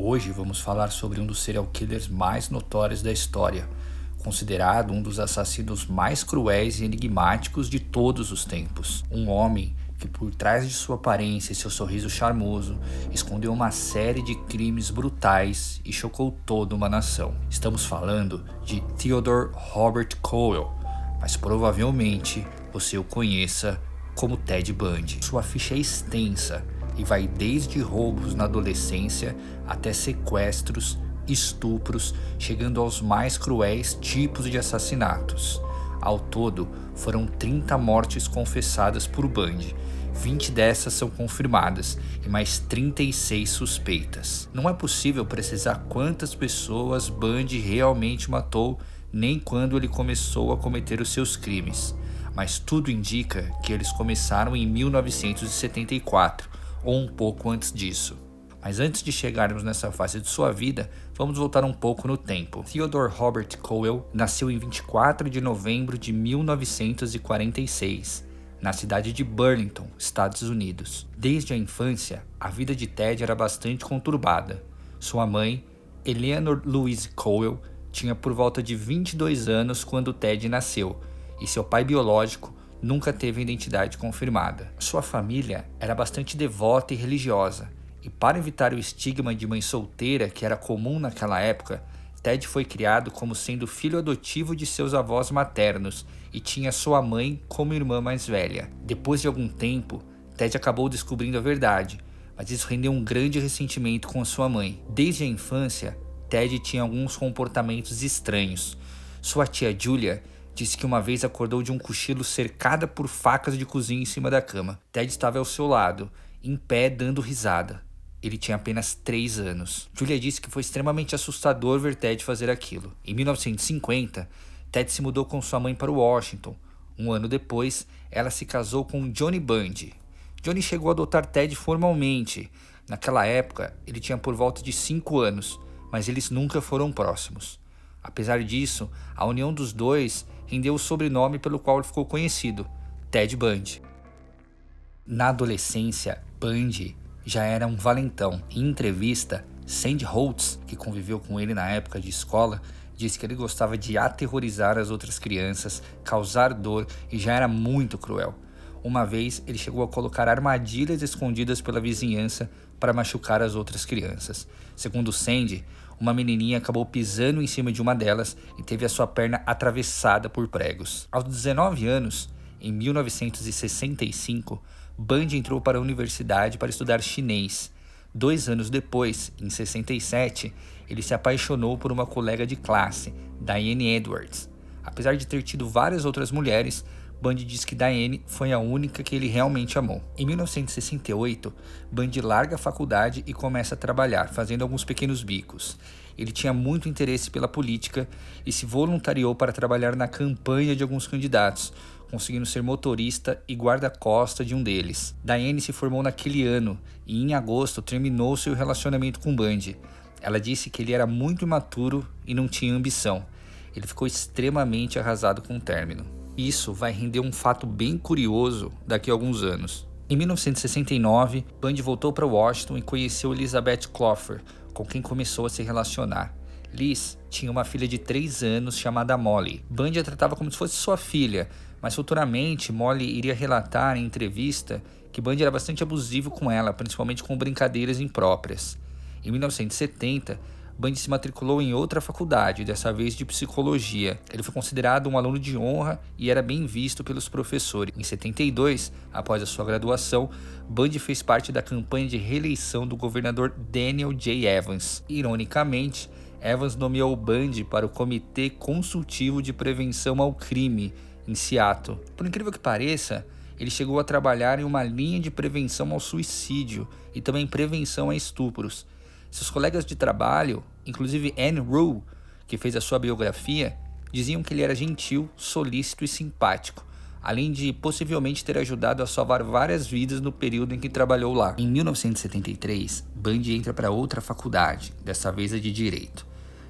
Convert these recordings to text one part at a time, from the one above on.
Hoje vamos falar sobre um dos serial killers mais notórios da história, considerado um dos assassinos mais cruéis e enigmáticos de todos os tempos. Um homem que, por trás de sua aparência e seu sorriso charmoso, escondeu uma série de crimes brutais e chocou toda uma nação. Estamos falando de Theodore Robert Cowell, mas provavelmente você o conheça como Ted Bundy. Sua ficha é extensa e vai desde roubos na adolescência até sequestros, estupros, chegando aos mais cruéis tipos de assassinatos. Ao todo, foram 30 mortes confessadas por Bundy. 20 dessas são confirmadas e mais 36 suspeitas. Não é possível precisar quantas pessoas Bundy realmente matou, nem quando ele começou a cometer os seus crimes. Mas tudo indica que eles começaram em 1974, ou um pouco antes disso. Mas antes de chegarmos nessa fase de sua vida, vamos voltar um pouco no tempo. Theodore Robert Cowell nasceu em 24 de novembro de 1946, na cidade de Burlington, Estados Unidos. Desde a infância, a vida de Ted era bastante conturbada. Sua mãe, Eleanor Louise Cowell, tinha por volta de 22 anos quando Ted nasceu, e seu pai biológico nunca teve identidade confirmada. Sua família era bastante devota e religiosa, e para evitar o estigma de mãe solteira que era comum naquela época, Ted foi criado como sendo filho adotivo de seus avós maternos e tinha sua mãe como irmã mais velha. Depois de algum tempo, Ted acabou descobrindo a verdade, mas isso rendeu um grande ressentimento com sua mãe. Desde a infância, Ted tinha alguns comportamentos estranhos. Sua tia Julia disse que uma vez acordou de um cochilo cercada por facas de cozinha em cima da cama. Ted estava ao seu lado, em pé, dando risada. Ele tinha apenas 3 anos. Julia disse que foi extremamente assustador ver Ted fazer aquilo. Em 1950, Ted se mudou com sua mãe para Washington. Um ano depois, ela se casou com Johnny Bundy. Johnny chegou a adotar Ted formalmente. Naquela época, ele tinha por volta de 5 anos, mas eles nunca foram próximos. Apesar disso, a união dos dois rendeu o sobrenome pelo qual ele ficou conhecido, Ted Bundy. Na adolescência, Bundy já era um valentão. Em entrevista, Sandy Holtz, que conviveu com ele na época de escola, disse que ele gostava de aterrorizar as outras crianças, causar dor e já era muito cruel. Uma vez, ele chegou a colocar armadilhas escondidas pela vizinhança para machucar as outras crianças. Segundo Sandy, uma menininha acabou pisando em cima de uma delas e teve a sua perna atravessada por pregos. Aos 19 anos, em 1965, Bundy entrou para a universidade para estudar chinês. 2 anos depois, em 67, ele se apaixonou por uma colega de classe, Diane Edwards. Apesar de ter tido várias outras mulheres, Bundy diz que Diane foi a única que ele realmente amou. Em 1968, Bundy larga a faculdade e começa a trabalhar, fazendo alguns pequenos bicos. Ele tinha muito interesse pela política e se voluntariou para trabalhar na campanha de alguns candidatos, conseguindo ser motorista e guarda-costa de um deles. Diane se formou naquele ano e em agosto terminou seu relacionamento com Bundy. Ela disse que ele era muito imaturo e não tinha ambição. Ele ficou extremamente arrasado com o término. Isso vai render um fato bem curioso daqui a alguns anos. Em 1969, Bundy voltou para Washington e conheceu Elizabeth Clover, com quem começou a se relacionar. Liz tinha uma filha de 3 anos chamada Molly. Bundy a tratava como se fosse sua filha, mas futuramente Molly iria relatar em entrevista que Bundy era bastante abusivo com ela, principalmente com brincadeiras impróprias. Em 1970, Bundy se matriculou em outra faculdade, dessa vez de psicologia. Ele foi considerado um aluno de honra e era bem visto pelos professores. Em 72, após a sua graduação, Bundy fez parte da campanha de reeleição do governador Daniel J. Evans. Ironicamente, Evans nomeou Bundy para o Comitê Consultivo de Prevenção ao Crime, em Seattle. Por incrível que pareça, ele chegou a trabalhar em uma linha de prevenção ao suicídio e também prevenção a estupros. Seus colegas de trabalho, inclusive Anne Rule, que fez a sua biografia, diziam que ele era gentil, solícito e simpático, além de possivelmente ter ajudado a salvar várias vidas no período em que trabalhou lá. Em 1973, Bundy entra para outra faculdade, dessa vez a de Direito.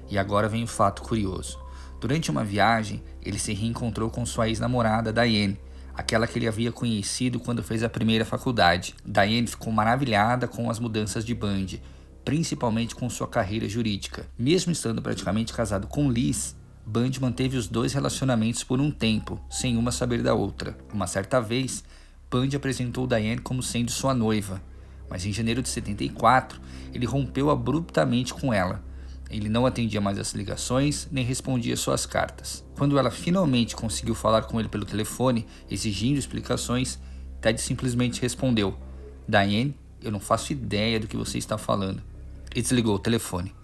E agora vem um fato curioso. Durante uma viagem, ele se reencontrou com sua ex-namorada, Diane, aquela que ele havia conhecido quando fez a primeira faculdade. Diane ficou maravilhada com as mudanças de Bundy, principalmente com sua carreira jurídica. Mesmo estando praticamente casado com Liz, Bundy manteve os dois relacionamentos por um tempo, sem uma saber da outra. Uma certa vez, Bundy apresentou Diane como sendo sua noiva, mas em janeiro de 74, ele rompeu abruptamente com ela. Ele não atendia mais as ligações, nem respondia suas cartas. Quando ela finalmente conseguiu falar com ele pelo telefone, exigindo explicações, Ted simplesmente respondeu: "Diane, eu não faço ideia do que você está falando", e desligou o telefone.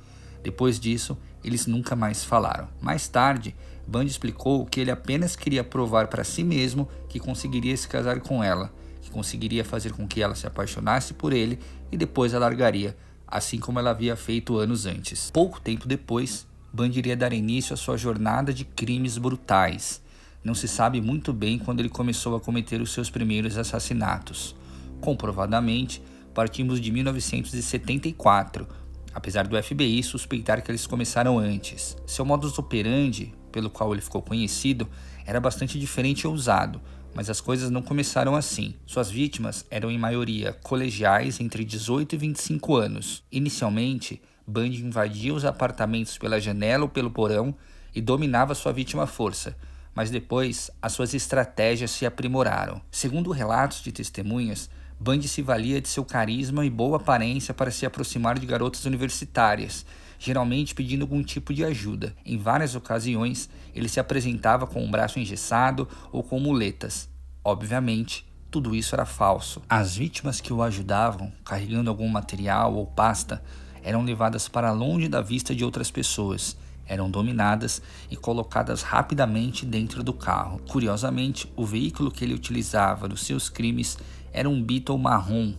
Depois disso, eles nunca mais falaram. Mais tarde, Bundy explicou que ele apenas queria provar para si mesmo que conseguiria se casar com ela, que conseguiria fazer com que ela se apaixonasse por ele e depois a largaria, assim como ela havia feito anos antes. Pouco tempo depois, Bundy iria dar início à sua jornada de crimes brutais. Não se sabe muito bem quando ele começou a cometer os seus primeiros assassinatos. Comprovadamente, partimos de 1974, apesar do FBI suspeitar que eles começaram antes. Seu modus operandi, pelo qual ele ficou conhecido, era bastante diferente e ousado, mas as coisas não começaram assim. Suas vítimas eram em maioria colegiais entre 18 e 25 anos. Inicialmente, Bundy invadia os apartamentos pela janela ou pelo porão e dominava sua vítima à força, mas depois as suas estratégias se aprimoraram. Segundo relatos de testemunhas, Bundy se valia de seu carisma e boa aparência para se aproximar de garotas universitárias, geralmente pedindo algum tipo de ajuda. Em várias ocasiões, ele se apresentava com um braço engessado ou com muletas. Obviamente, tudo isso era falso. As vítimas que o ajudavam, carregando algum material ou pasta, eram levadas para longe da vista de outras pessoas, eram dominadas e colocadas rapidamente dentro do carro. Curiosamente, o veículo que ele utilizava nos seus crimes era um Beetle marrom,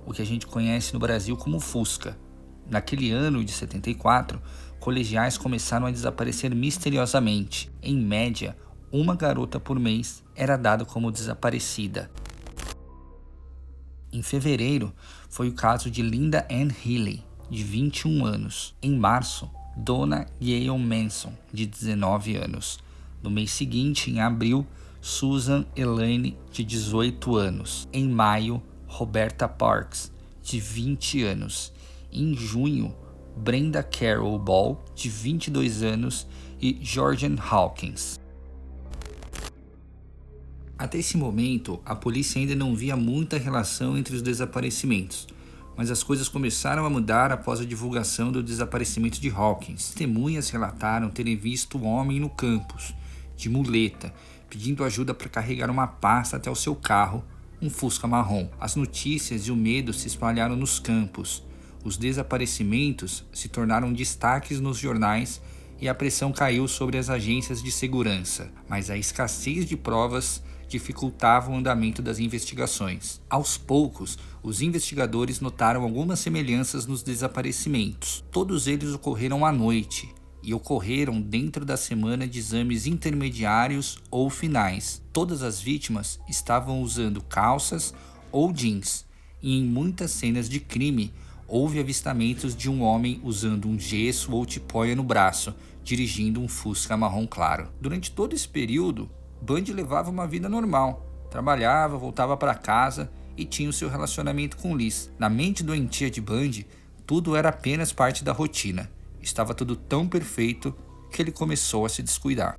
o que a gente conhece no Brasil como Fusca. Naquele ano de 74, colegiais começaram a desaparecer misteriosamente. Em média, uma garota por mês era dada como desaparecida. Em fevereiro, foi o caso de Linda Ann Healy, de 21 anos. Em março, Donna Gail Manson, de 19 anos. No mês seguinte, em abril, Susan Elaine, de 18 anos. Em maio, Roberta Parks, de 20 anos. Em junho, Brenda Carroll Ball, de 22 anos, e Georgian Hawkins. Até esse momento, a polícia ainda não via muita relação entre os desaparecimentos, mas as coisas começaram a mudar após a divulgação do desaparecimento de Hawkins. Testemunhas relataram terem visto o homem no campus, de muleta, pedindo ajuda para carregar uma pasta até o seu carro, um Fusca marrom. As notícias e o medo se espalharam nos campos. Os desaparecimentos se tornaram destaques nos jornais e a pressão caiu sobre as agências de segurança, mas a escassez de provas dificultava o andamento das investigações. Aos poucos, os investigadores notaram algumas semelhanças nos desaparecimentos. Todos eles ocorreram à noite e ocorreram dentro da semana de exames intermediários ou finais. Todas as vítimas estavam usando calças ou jeans, e em muitas cenas de crime houve avistamentos de um homem usando um gesso ou tipóia no braço, dirigindo um Fusca marrom claro. Durante todo esse período, Bundy levava uma vida normal, trabalhava, voltava para casa e tinha o seu relacionamento com Liz. Na mente doentia de Bundy, tudo era apenas parte da rotina. Estava tudo tão perfeito que ele começou a se descuidar.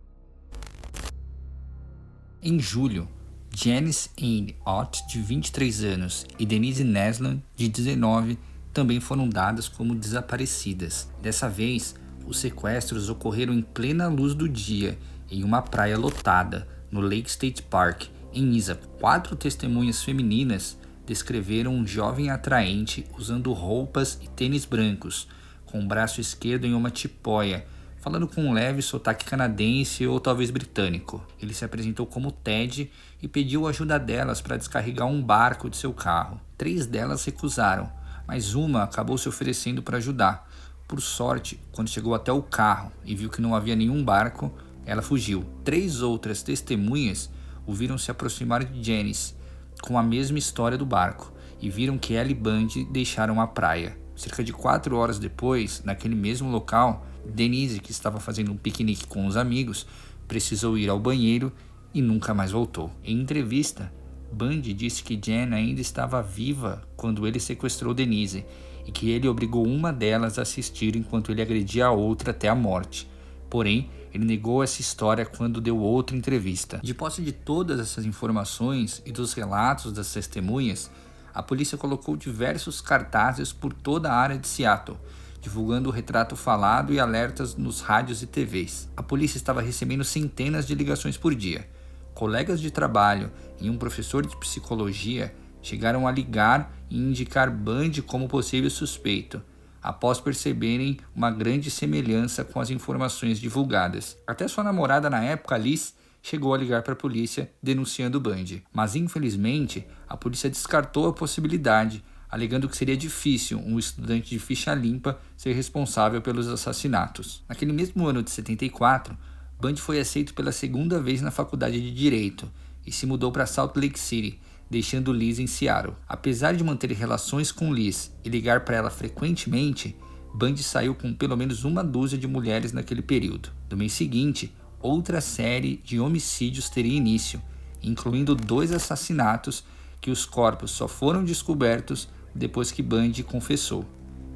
Em julho, Janice Ann Ott, de 23 anos, e Denise Neslan, de 19, também foram dadas como desaparecidas. Dessa vez, os sequestros ocorreram em plena luz do dia, em uma praia lotada, no Lake State Park, em Isa. 4 testemunhas femininas descreveram um jovem atraente usando roupas e tênis brancos, com o braço esquerdo em uma tipóia, falando com um leve sotaque canadense ou talvez britânico. Ele se apresentou como Ted e pediu ajuda delas para descarregar um barco de seu carro. 3 delas recusaram, mas uma acabou se oferecendo para ajudar. Por sorte, quando chegou até o carro e viu que não havia nenhum barco, ela fugiu. 3 outras testemunhas o viram se aproximar de Janice, com a mesma história do barco, e viram que ela e Bundy deixaram a praia. Cerca de 4 horas depois, naquele mesmo local, Denise, que estava fazendo um piquenique com os amigos, precisou ir ao banheiro e nunca mais voltou. Em entrevista, Bundy disse que Jen ainda estava viva quando ele sequestrou Denise e que ele obrigou uma delas a assistir enquanto ele agredia a outra até a morte. Porém, ele negou essa história quando deu outra entrevista. De posse de todas essas informações e dos relatos das testemunhas, a polícia colocou diversos cartazes por toda a área de Seattle, divulgando o retrato falado e alertas nos rádios e TVs. A polícia estava recebendo centenas de ligações por dia. Colegas de trabalho e um professor de psicologia chegaram a ligar e indicar Bundy como possível suspeito, após perceberem uma grande semelhança com as informações divulgadas. Até sua namorada na época, Liz, chegou a ligar para a polícia denunciando Bundy. Mas infelizmente, a polícia descartou a possibilidade, alegando que seria difícil um estudante de ficha limpa ser responsável pelos assassinatos. Naquele mesmo ano de 74, Bundy foi aceito pela segunda vez na faculdade de Direito e se mudou para Salt Lake City, deixando Liz em Seattle. Apesar de manter relações com Liz e ligar para ela frequentemente, Bundy saiu com pelo menos uma dúzia de mulheres naquele período. No mês seguinte, outra série de homicídios teria início, incluindo 2 assassinatos que os corpos só foram descobertos depois que Bundy confessou.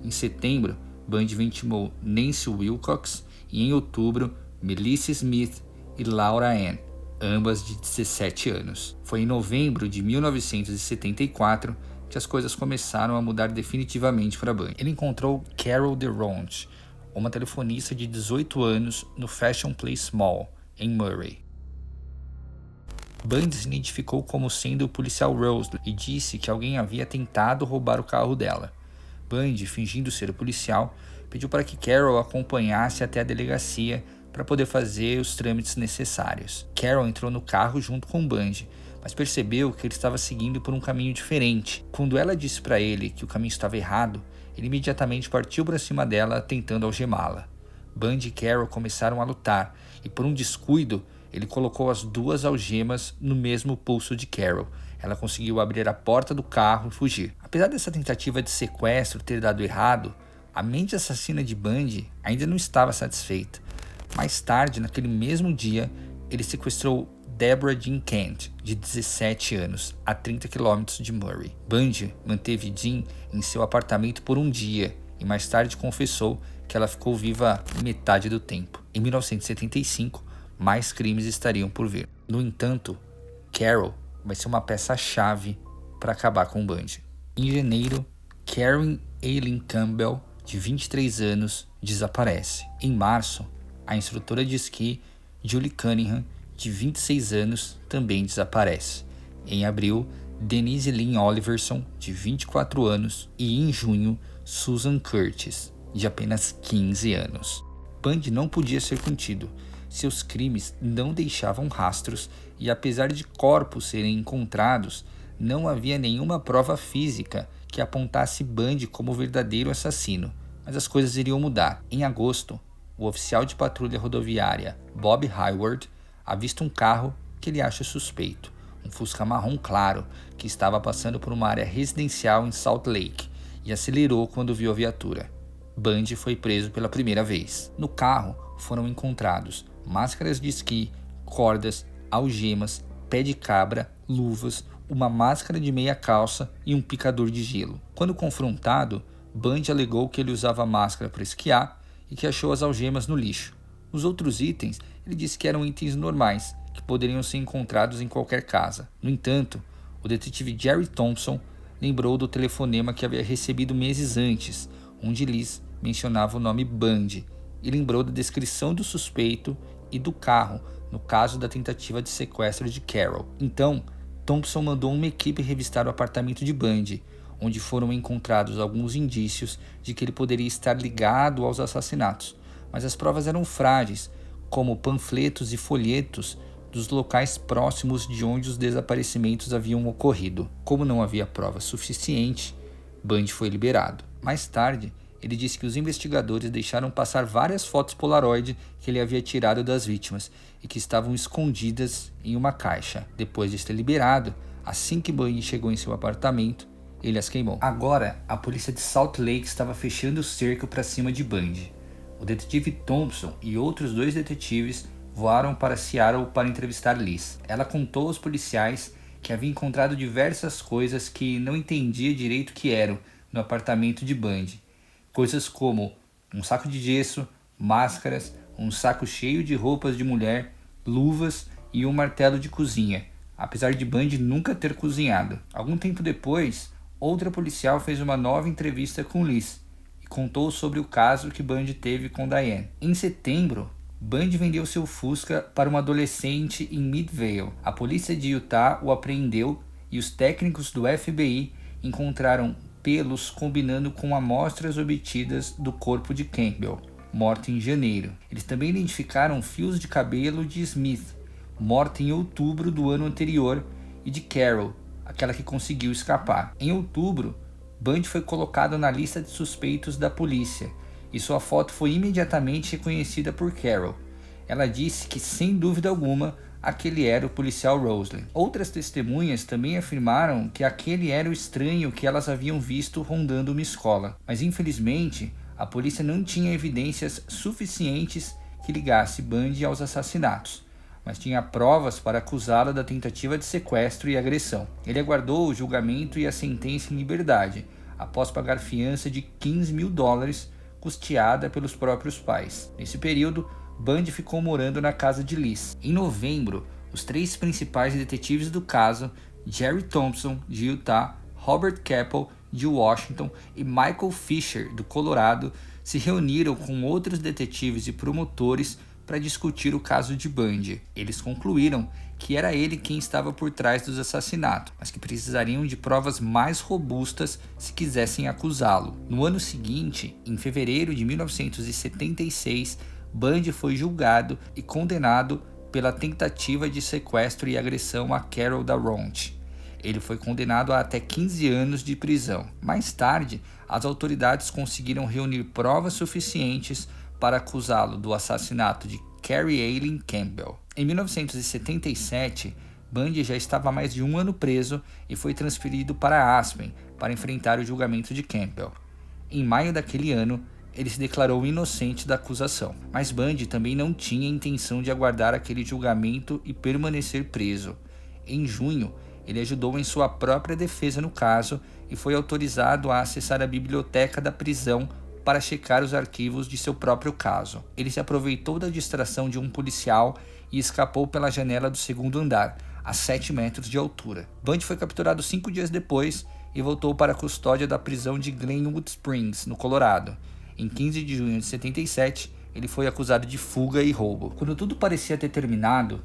Em setembro, Bundy vitimou Nancy Wilcox e em outubro, Melissa Smith e Laura Ann, ambas de 17 anos. Foi em novembro de 1974 que as coisas começaram a mudar definitivamente para Bundy. Ele encontrou Carol DeRonch, uma telefonista de 18 anos, no Fashion Place Mall, em Murray. Bundy se identificou como sendo o policial Rose e disse que alguém havia tentado roubar o carro dela. Bundy, fingindo ser o policial, pediu para que Carol acompanhasse até a delegacia para poder fazer os trâmites necessários. Carol entrou no carro junto com Bundy, mas percebeu que ele estava seguindo por um caminho diferente. Quando ela disse para ele que o caminho estava errado, ele imediatamente partiu para cima dela, tentando algemá-la. Bundy e Carol começaram a lutar, e por um descuido, ele colocou as 2 algemas no mesmo pulso de Carol. Ela conseguiu abrir a porta do carro e fugir. Apesar dessa tentativa de sequestro ter dado errado, a mente assassina de Bundy ainda não estava satisfeita. Mais tarde, naquele mesmo dia, ele sequestrou Deborah Jean Kent, de 17 anos, a 30 km de Murray. Bundy manteve Jean em seu apartamento por um dia e mais tarde confessou que ela ficou viva metade do tempo. Em 1975, mais crimes estariam por vir. No entanto, Carol vai ser uma peça-chave para acabar com Bundy. Em janeiro, Karen Aileen Campbell, de 23 anos, desaparece. Em março, a instrutora de esqui Julie Cunningham, de 26 anos, também desaparece. Em abril, Denise Lynn Oliverson, de 24 anos, e em junho, Susan Curtis, de apenas 15 anos. Bundy não podia ser contido. Seus crimes não deixavam rastros e, apesar de corpos serem encontrados, não havia nenhuma prova física que apontasse Bundy como o verdadeiro assassino. Mas as coisas iriam mudar. Em agosto, o oficial de patrulha rodoviária Bob Hayward avista um carro que ele acha suspeito, um Fusca marrom claro que estava passando por uma área residencial em Salt Lake, e acelerou quando viu a viatura. Bundy foi preso pela primeira vez. No carro foram encontrados máscaras de esqui, cordas, algemas, pé de cabra, luvas, uma máscara de meia calça e um picador de gelo. Quando confrontado, Bundy alegou que ele usava máscara para esquiar e que achou as algemas no lixo. Os outros itens, ele disse que eram itens normais, que poderiam ser encontrados em qualquer casa. No entanto, o detetive Jerry Thompson lembrou do telefonema que havia recebido meses antes, onde Liz mencionava o nome Bundy, e lembrou da descrição do suspeito e do carro no caso da tentativa de sequestro de Carol. Então, Thompson mandou uma equipe revistar o apartamento de Bundy, onde foram encontrados alguns indícios de que ele poderia estar ligado aos assassinatos, mas as provas eram frágeis, como panfletos e folhetos dos locais próximos de onde os desaparecimentos haviam ocorrido. Como não havia prova suficiente, Bundy foi liberado. Mais tarde, ele disse que os investigadores deixaram passar várias fotos Polaroid que ele havia tirado das vítimas e que estavam escondidas em uma caixa. Depois de ser liberado, assim que Bundy chegou em seu apartamento, ele as queimou. Agora, a polícia de Salt Lake estava fechando o cerco para cima de Bundy. O detetive Thompson e outros 2 detetives voaram para Seattle para entrevistar Liz. Ela contou aos policiais que havia encontrado diversas coisas que não entendia direito o que eram, no apartamento de Bundy. Coisas como um saco de gesso, máscaras, um saco cheio de roupas de mulher, luvas e um martelo de cozinha, apesar de Bundy nunca ter cozinhado. Algum tempo depois, outra policial fez uma nova entrevista com Liz e contou sobre o caso que Bundy teve com Diane. Em setembro, Bundy vendeu seu Fusca para uma adolescente em Midvale. A polícia de Utah o apreendeu e os técnicos do FBI encontraram pelos combinando com amostras obtidas do corpo de Campbell, morto em janeiro. Eles também identificaram fios de cabelo de Smith, morta em outubro do ano anterior, e de Carol, aquela que conseguiu escapar. Em outubro, Bundy foi colocado na lista de suspeitos da polícia e sua foto foi imediatamente reconhecida por Carol. Ela disse que, sem dúvida alguma, aquele era o policial Roslin. Outras testemunhas também afirmaram que aquele era o estranho que elas haviam visto rondando uma escola, mas infelizmente a polícia não tinha evidências suficientes que ligasse Bundy aos assassinatos, mas tinha provas para acusá-lo da tentativa de sequestro e agressão. Ele aguardou o julgamento e a sentença em liberdade, após pagar fiança de $15.000, custeada pelos próprios pais. Nesse período, Bundy ficou morando na casa de Liz. Em novembro, os 3 principais detetives do caso, Jerry Thompson, de Utah, Robert Keppel, de Washington, e Michael Fisher, do Colorado, se reuniram com outros detetives e promotores para discutir o caso de Bundy. Eles concluíram que era ele quem estava por trás dos assassinatos, mas que precisariam de provas mais robustas se quisessem acusá-lo. No ano seguinte, em fevereiro de 1976, Bundy foi julgado e condenado pela tentativa de sequestro e agressão a Carol Darront. Ele foi condenado a até 15 anos de prisão. Mais tarde, as autoridades conseguiram reunir provas suficientes para acusá-lo do assassinato de Carrie Eileen Campbell. Em 1977, Bundy já estava há mais de 1 ano preso e foi transferido para Aspen para enfrentar o julgamento de Campbell. Em maio daquele ano, ele se declarou inocente da acusação, mas Bundy também não tinha intenção de aguardar aquele julgamento e permanecer preso. Em junho, ele ajudou em sua própria defesa no caso e foi autorizado a acessar a biblioteca da prisão para checar os arquivos de seu próprio caso. Ele se aproveitou da distração de um policial e escapou pela janela do 2º andar, a 7 metros de altura. Bundy foi capturado 5 dias depois e voltou para a custódia da prisão de Glenwood Springs, no Colorado. Em 15 de junho de 77, ele foi acusado de fuga e roubo. Quando tudo parecia ter terminado,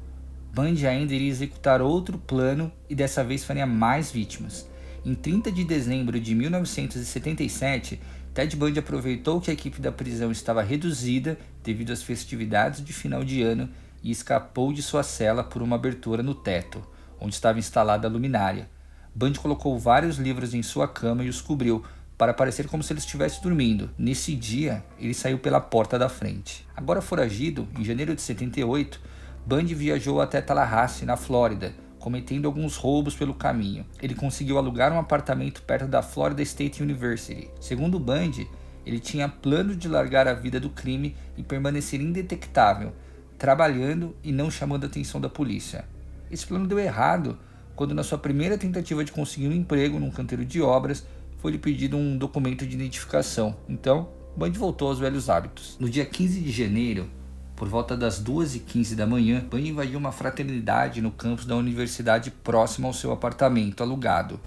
Bundy ainda iria executar outro plano e dessa vez faria mais vítimas. Em 30 de dezembro de 1977, Ted Bundy aproveitou que a equipe da prisão estava reduzida devido às festividades de final de ano e escapou de sua cela por uma abertura no teto, onde estava instalada a luminária. Bundy colocou vários livros em sua cama e os cobriu, para parecer como se ele estivesse dormindo. Nesse dia, ele saiu pela porta da frente. Agora foragido, em janeiro de 78, Bundy viajou até Tallahassee, na Flórida, cometendo alguns roubos pelo caminho. Ele conseguiu alugar um apartamento perto da Florida State University. Segundo Bundy, ele tinha plano de largar a vida do crime e permanecer indetectável, trabalhando e não chamando a atenção da polícia. Esse plano deu errado quando, na sua primeira tentativa de conseguir um emprego num canteiro de obras, foi-lhe pedido um documento de identificação. Então, Bundy voltou aos velhos hábitos. No dia 15 de janeiro, por volta das 2h15 da manhã, Bundy invadiu uma fraternidade no campus da universidade próximo ao seu apartamento alugado,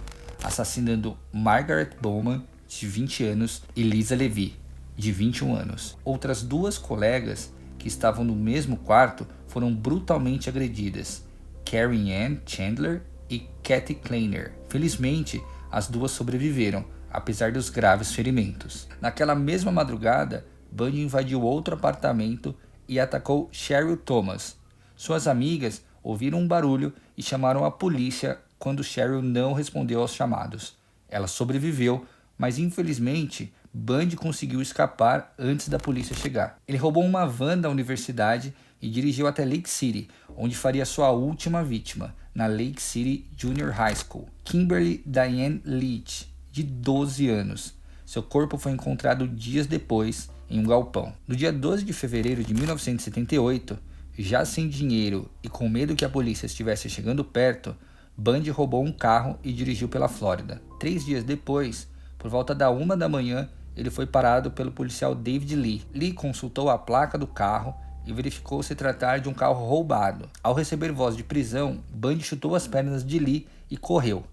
assassinando Margaret Bowman, de 20 anos, e Lisa Levy, de 21 anos. Outras 2 colegas que estavam no mesmo quarto foram brutalmente agredidas, Carrie Ann Chandler e Kathy Kleiner. Felizmente, as 2 sobreviveram, apesar dos graves ferimentos. Naquela mesma madrugada, Bundy invadiu outro apartamento e atacou Cheryl Thomas. Suas amigas ouviram um barulho e chamaram a polícia quando Cheryl não respondeu aos chamados. Ela sobreviveu, mas infelizmente Bundy conseguiu escapar antes da polícia chegar. Ele roubou uma van da universidade e dirigiu até Lake City, onde faria sua última vítima, na Lake City Junior High School, Kimberly Diane Leach, de 12 anos. Seu corpo foi encontrado dias depois em um galpão. No dia 12 de fevereiro de 1978, já sem dinheiro e com medo que a polícia estivesse chegando perto, Bundy roubou um carro e dirigiu pela Flórida. 3 dias depois, Por volta da 1 da manhã, ele foi parado pelo policial David Lee. Lee consultou a placa do carro e verificou se tratar de um carro roubado. Ao receber voz de prisão, Bundy chutou as pernas de Lee e correu.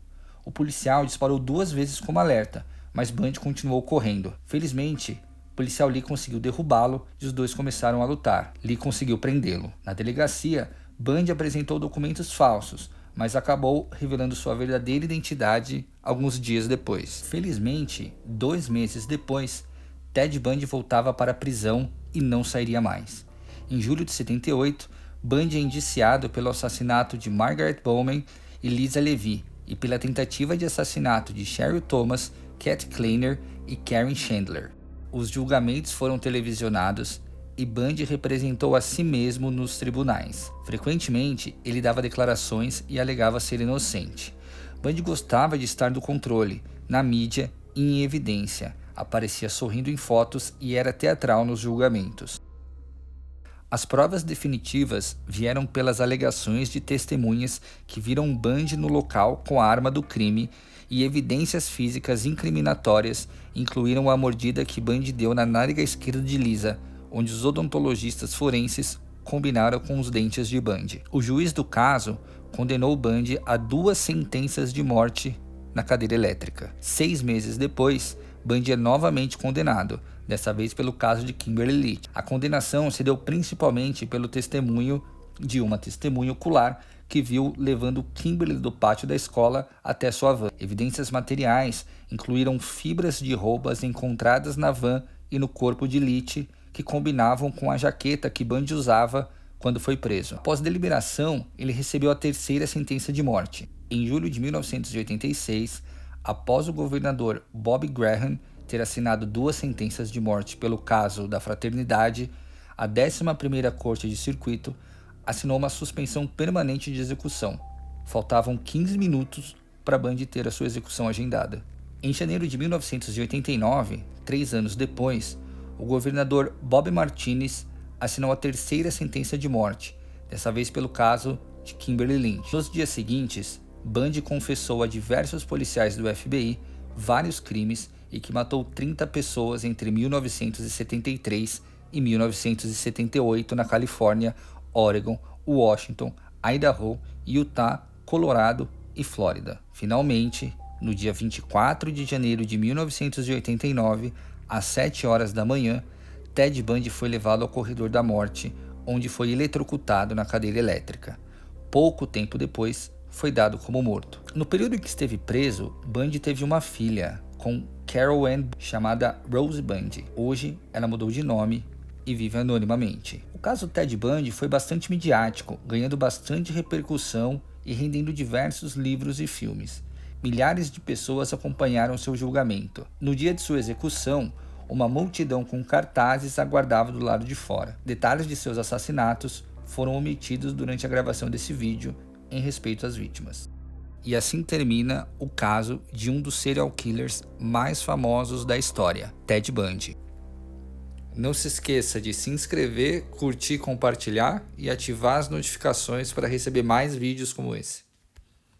O policial disparou 2 vezes como alerta, mas Bundy continuou correndo. Felizmente, o policial Lee conseguiu derrubá-lo e os dois começaram a lutar. Lee conseguiu prendê-lo. Na delegacia, Bundy apresentou documentos falsos, mas acabou revelando sua verdadeira identidade alguns dias depois. Felizmente, 2 meses depois, Ted Bundy voltava para a prisão e não sairia mais. Em julho de 78, Bundy é indiciado pelo assassinato de Margaret Bowman e Lisa Levy e pela tentativa de assassinato de Cheryl Thomas, Cat Kleiner e Karen Chandler. Os julgamentos foram televisionados e Bundy representou a si mesmo nos tribunais. Frequentemente, ele dava declarações e alegava ser inocente. Bundy gostava de estar no controle, na mídia e em evidência. Aparecia sorrindo em fotos e era teatral nos julgamentos. As provas definitivas vieram pelas alegações de testemunhas que viram Bundy no local com a arma do crime e evidências físicas incriminatórias incluíram a mordida que Bundy deu na nádega esquerda de Lisa, onde os odontologistas forenses combinaram com os dentes de Bundy. O juiz do caso condenou Bundy a 2 sentenças de morte na cadeira elétrica. 6 meses depois, Bundy é novamente condenado, dessa vez pelo caso de Kimberly Lee. A condenação se deu principalmente pelo testemunho de uma testemunha ocular que viu levando Kimberly do pátio da escola até sua van. Evidências materiais incluíram fibras de roupas encontradas na van e no corpo de Leach, que combinavam com a jaqueta que Bundy usava quando foi preso. Após deliberação, ele recebeu a 3ª sentença de morte. Em julho de 1986, após o governador Bob Graham ter assinado 2 sentenças de morte pelo caso da fraternidade, a 11ª Corte de Circuito assinou uma suspensão permanente de execução. Faltavam 15 minutos para Bundy ter a sua execução agendada. Em janeiro de 1989, 3 anos depois, o governador Bob Martinez assinou a 3ª sentença de morte, dessa vez pelo caso de Kimberly Lynch. Nos dias seguintes, Bundy confessou a diversos policiais do FBI vários crimes e que matou 30 pessoas entre 1973 e 1978 na Califórnia, Oregon, Washington, Idaho, Utah, Colorado e Flórida. Finalmente, no dia 24 de janeiro de 1989, às 7 horas da manhã, Ted Bundy foi levado ao corredor da morte, onde foi eletrocutado na cadeira elétrica. Pouco tempo depois, foi dado como morto. No período em que esteve preso, Bundy teve uma filha com Carol Ann, chamada Rose Bundy. Hoje, ela mudou de nome e vive anonimamente. O caso Ted Bundy foi bastante midiático, ganhando bastante repercussão e rendendo diversos livros e filmes. Milhares de pessoas acompanharam seu julgamento. No dia de sua execução, uma multidão com cartazes aguardava do lado de fora. Detalhes de seus assassinatos foram omitidos durante a gravação desse vídeo em respeito às vítimas. E assim termina o caso de um dos serial killers mais famosos da história, Ted Bundy. Não se esqueça de se inscrever, curtir, compartilhar e ativar as notificações para receber mais vídeos como esse.